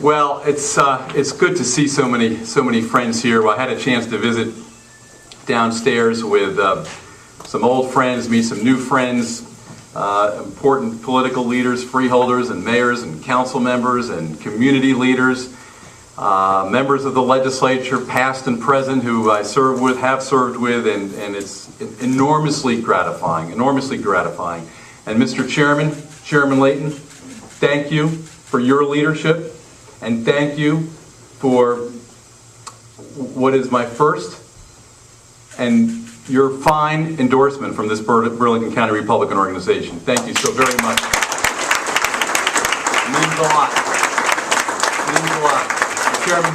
Well, it's good to see so many friends here. Well, I had a chance to visit downstairs with some old friends, meet some new friends, important political leaders, freeholders and mayors and council members and community leaders, members of the legislature, past and present, who I serve with, have served with, and it's enormously gratifying, enormously gratifying. And Mr. Chairman, Chairman Layton, thank you for your leadership, and thank you for what is my first and your fine endorsement from this Burlington County Republican organization. Thank you so very much. It means a lot. It means a lot. Chairman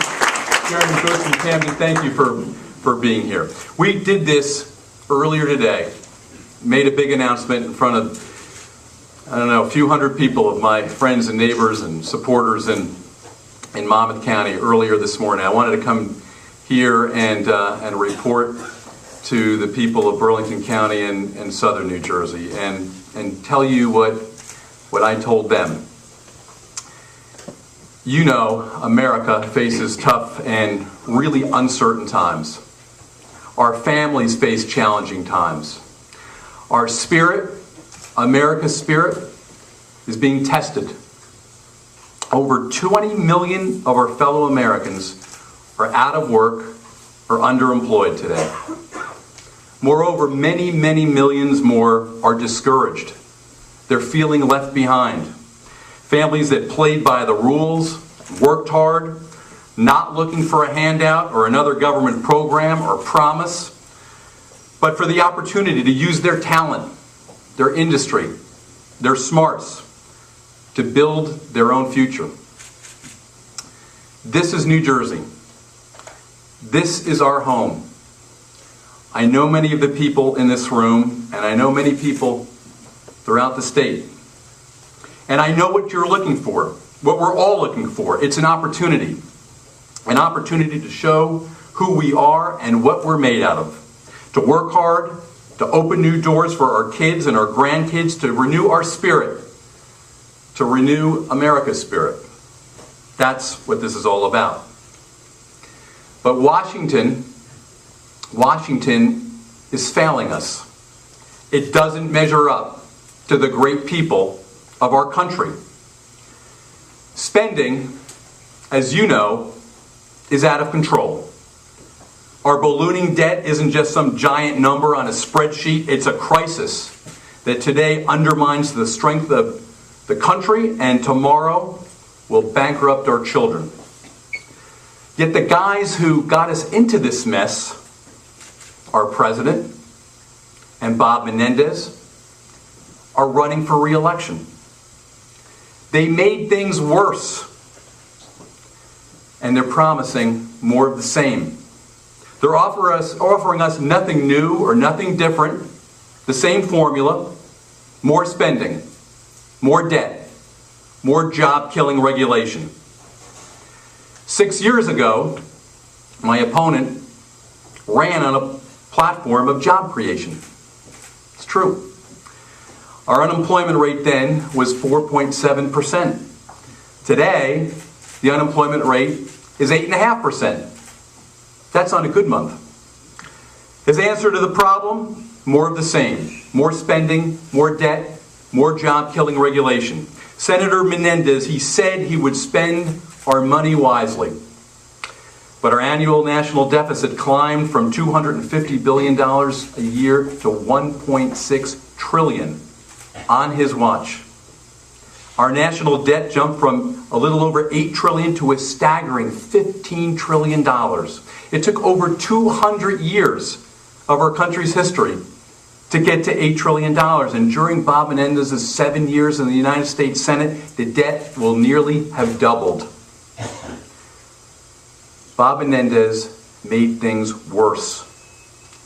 Bush and Camden, thank you for being here. We did this earlier today, made a big announcement in front of, I don't know, a few hundred people of my friends and neighbors and supporters in Monmouth County earlier this morning. I wanted to come here and report to the people of Burlington County and southern New Jersey and tell you what I told them. You know, America faces tough and really uncertain times. Our families face challenging times. Our spirit, America's spirit, is being tested. Over 20 million of our fellow Americans are out of work or underemployed today. Moreover, many, many millions more are discouraged. They're feeling left behind. Families that played by the rules, worked hard, not looking for a handout or another government program or promise, but for the opportunity to use their talent, their industry, their smarts to build their own future. This is New Jersey. This is our home. I know many of the people in this room, and I know many people throughout the state. And I know what you're looking for, what we're all looking for. It's an opportunity to show who we are and what we're made out of, to work hard, to open new doors for our kids and our grandkids, to renew our spirit, to renew America's spirit. That's what this is all about. But Washington is failing us. It doesn't measure up to the great people of our country. Spending, as you know, is out of control. Our ballooning debt isn't just some giant number on a spreadsheet. It's a crisis that today undermines the strength of the country and tomorrow will bankrupt our children. Yet the guys who got us into this mess, our president and Bob Menendez, are running for re-election. They made things worse, and they're promising more of the same. They're offering us nothing new or nothing different, the same formula: more spending, more debt, more job-killing regulation. 6 years ago, my opponent ran on a platform of job creation. It's true. Our unemployment rate then was 4.7%. Today, the unemployment rate is 8.5%. That's on a good month. His answer to the problem? More of the same. More spending, more debt, more job-killing regulation. Senator Menendez, he said he would spend our money wisely. But our annual national deficit climbed from $250 billion a year to $1.6 trillion on his watch. Our national debt jumped from a little over $8 trillion to a staggering $15 trillion. It took over 200 years of our country's history to get to $8 trillion. And during Bob Menendez's 7 years in the United States Senate, the debt will nearly have doubled. Bob Menendez made things worse.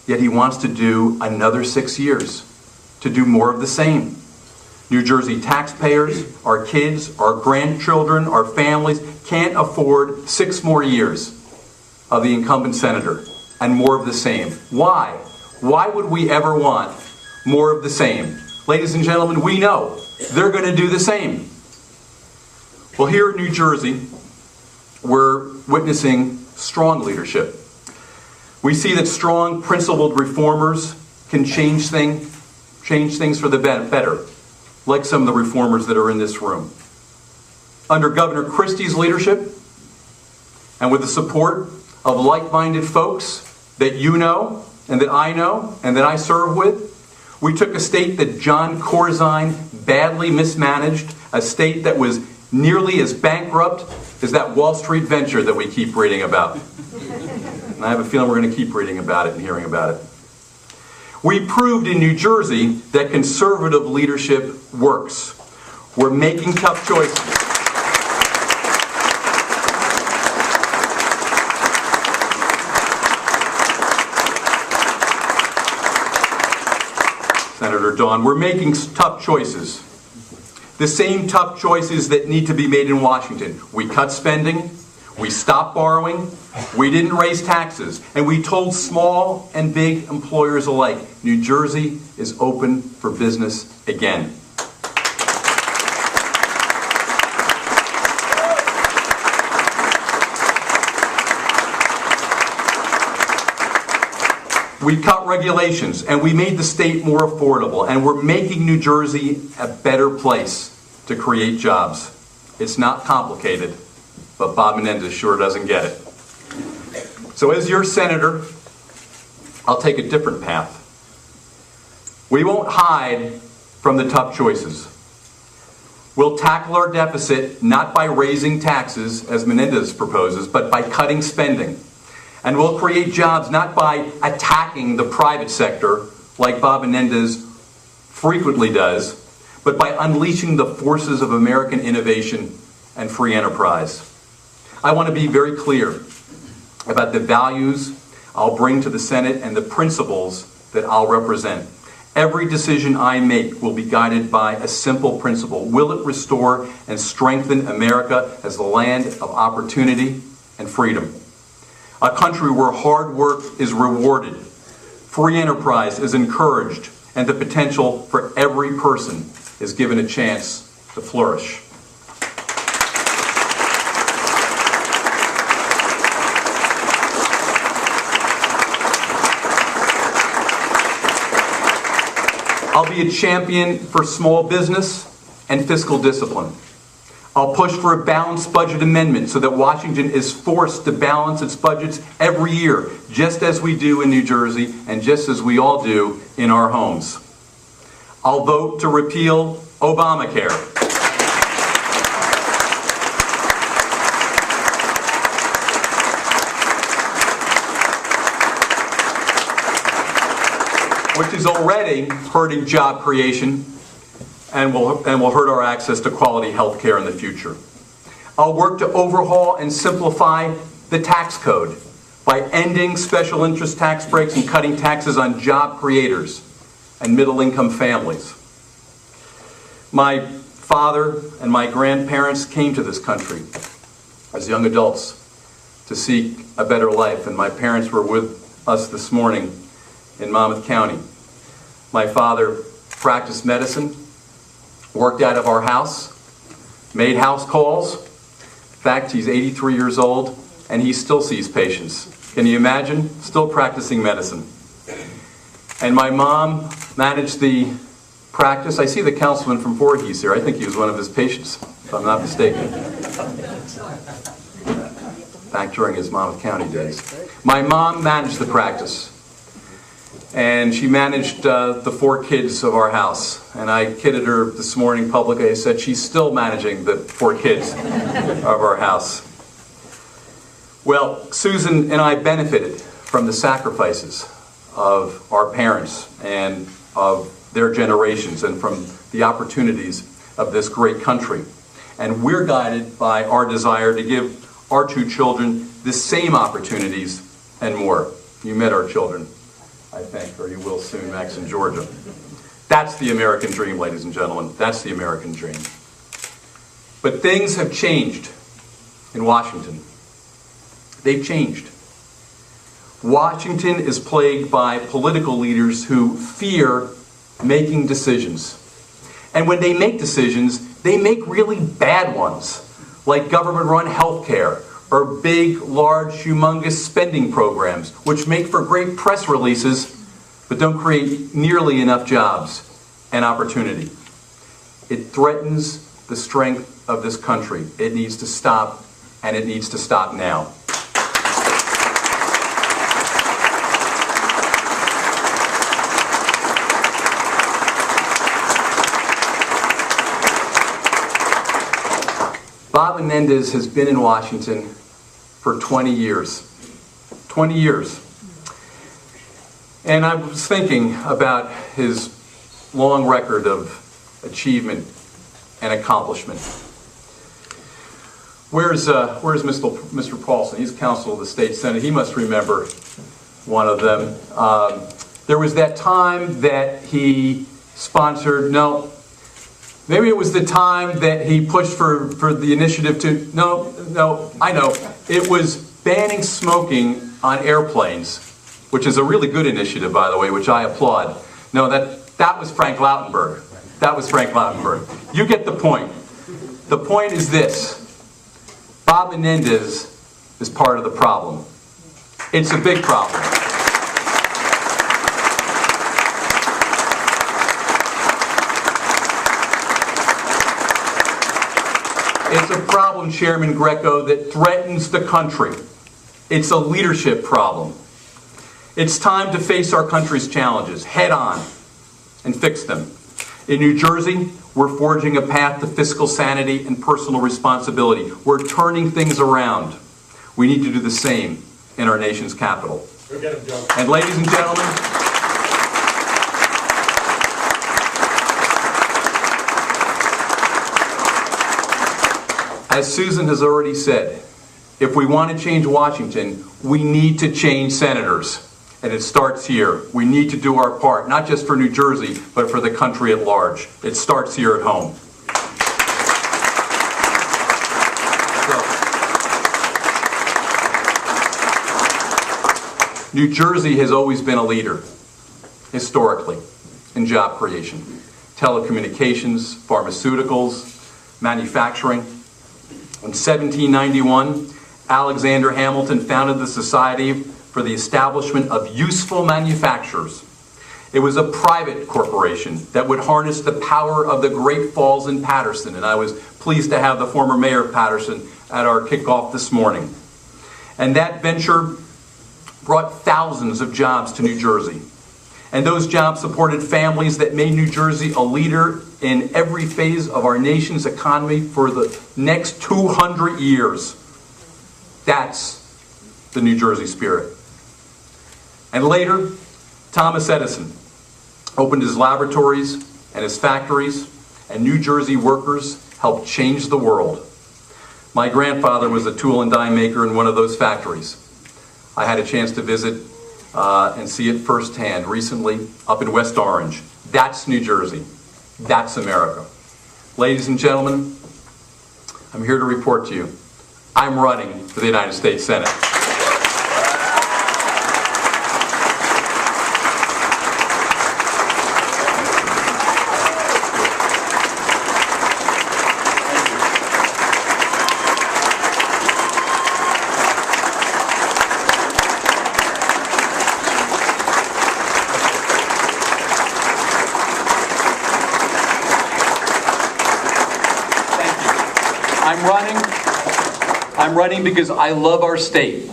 Yet he wants to do another 6 years to do more of the same. New Jersey taxpayers, our kids, our grandchildren, our families can't afford 6 more years of the incumbent senator and more of the same. Why? Why would we ever want more of the same? Ladies and gentlemen, we know they're going to do the same. Well, here in New Jersey, we're witnessing strong leadership. We see that strong, principled reformers can change things for the better, like some of the reformers that are in this room. Under Governor Christie's leadership, and with the support of like-minded folks that you know, and that I serve with, we took a state that John Corzine badly mismanaged, a state that was nearly as bankrupt as that Wall Street venture that we keep reading about. And I have a feeling we're going to keep reading about it and hearing about it. We proved in New Jersey that conservative leadership works. We're making tough choices. Senator Dawn, we're making tough choices. The same tough choices that need to be made in Washington. We cut spending, we stopped borrowing, we didn't raise taxes, and we told small and big employers alike, New Jersey is open for business again. We cut regulations, and we made the state more affordable, and we're making New Jersey a better place to create jobs. It's not complicated, but Bob Menendez sure doesn't get it. So as your senator, I'll take a different path. We won't hide from the tough choices. We'll tackle our deficit not by raising taxes, as Menendez proposes, but by cutting spending. And we'll create jobs not by attacking the private sector, like Bob Menendez frequently does, but by unleashing the forces of American innovation and free enterprise. I want to be very clear about the values I'll bring to the Senate and the principles that I'll represent. Every decision I make will be guided by a simple principle. Will it restore and strengthen America as the land of opportunity and freedom? A country where hard work is rewarded, free enterprise is encouraged, and the potential for every person is given a chance to flourish. I'll be a champion for small business and fiscal discipline. I'll push for a balanced budget amendment so that Washington is forced to balance its budgets every year, just as we do in New Jersey and just as we all do in our homes. I'll vote to repeal Obamacare. Which is already hurting job creation and will hurt our access to quality health care in the future. I'll work to overhaul and simplify the tax code by ending special interest tax breaks and cutting taxes on job creators and middle-income families. My father and my grandparents came to this country as young adults to seek a better life, and my parents were with us this morning in Monmouth County. My father practiced medicine, worked out of our house, made house calls. In fact, he's 83 years old, and he still sees patients. Can you imagine? Still practicing medicine. And my mom managed the practice. I see the councilman from Voorhees here. I think he was one of his patients, if I'm not mistaken. Back during his Monmouth County days. My mom managed the practice. And she managed the 4 kids of our house. And I kidded her this morning publicly. I said she's still managing the 4 kids of our house. Well, Susan and I benefited from the sacrifices of our parents and of their generations and from the opportunities of this great country. And we're guided by our desire to give our 2 children the same opportunities and more. You met our children, I think, or you will soon, Max and Georgia. That's the American dream, ladies and gentlemen. That's the American dream. But things have changed in Washington. They've changed. Washington is plagued by political leaders who fear making decisions. And when they make decisions, they make really bad ones, like government-run health care, or big, large, humongous spending programs, which make for great press releases, but don't create nearly enough jobs and opportunity. It threatens the strength of this country. It needs to stop, and it needs to stop now. Bob Menendez has been in Washington for 20 years. 20 years. And I was thinking about his long record of achievement and accomplishment. Where's Mr. Paulson? He's counsel of the state senate. He must remember one of them. There was that time that he sponsored, maybe it was the time that he pushed for the initiative to, I know. It was banning smoking on airplanes, which is a really good initiative, by the way, which I applaud. No, that was Frank Lautenberg. That was Frank Lautenberg. You get the point. The point is this. Bob Menendez is part of the problem. It's a big problem. It's a problem, Chairman Greco, that threatens the country. It's a leadership problem. It's time to face our country's challenges head on and fix them. In New Jersey, we're forging a path to fiscal sanity and personal responsibility. We're turning things around. We need to do the same in our nation's capital. And ladies and gentlemen, as Susan has already said, if we want to change Washington, we need to change senators. And it starts here. We need to do our part, not just for New Jersey, but for the country at large. It starts here at home. So, New Jersey has always been a leader, historically, in job creation. Telecommunications, pharmaceuticals, manufacturing. In 1791, Alexander Hamilton founded the Society for the Establishment of Useful Manufactures. It was a private corporation that would harness the power of the Great Falls in Paterson, and I was pleased to have the former mayor of Paterson at our kickoff this morning. And that venture brought thousands of jobs to New Jersey. And those jobs supported families that made New Jersey a leader in every phase of our nation's economy for the next 200 years. That's the New Jersey spirit. And later, Thomas Edison opened his laboratories and his factories, and New Jersey workers helped change the world. My grandfather was a tool and die maker in one of those factories. I had a chance to visit and see it firsthand recently up in West Orange. That's New Jersey. That's America. Ladies and gentlemen, I'm here to report to you, I'm running for the United States Senate. I'm running because I love our state,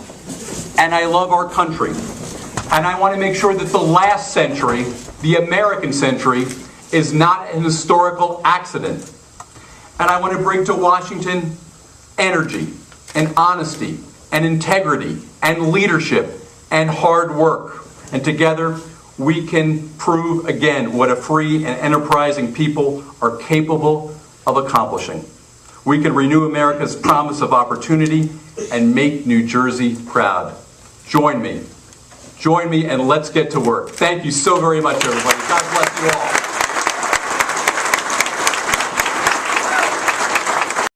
and I love our country, and I want to make sure that the last century, the American century, is not an historical accident. And I want to bring to Washington energy, and honesty, and integrity, and leadership, and hard work. And together, we can prove again what a free and enterprising people are capable of accomplishing. We can renew America's promise of opportunity and make New Jersey proud. Join me, and let's get to work. Thank you so very much, everybody. God bless you all.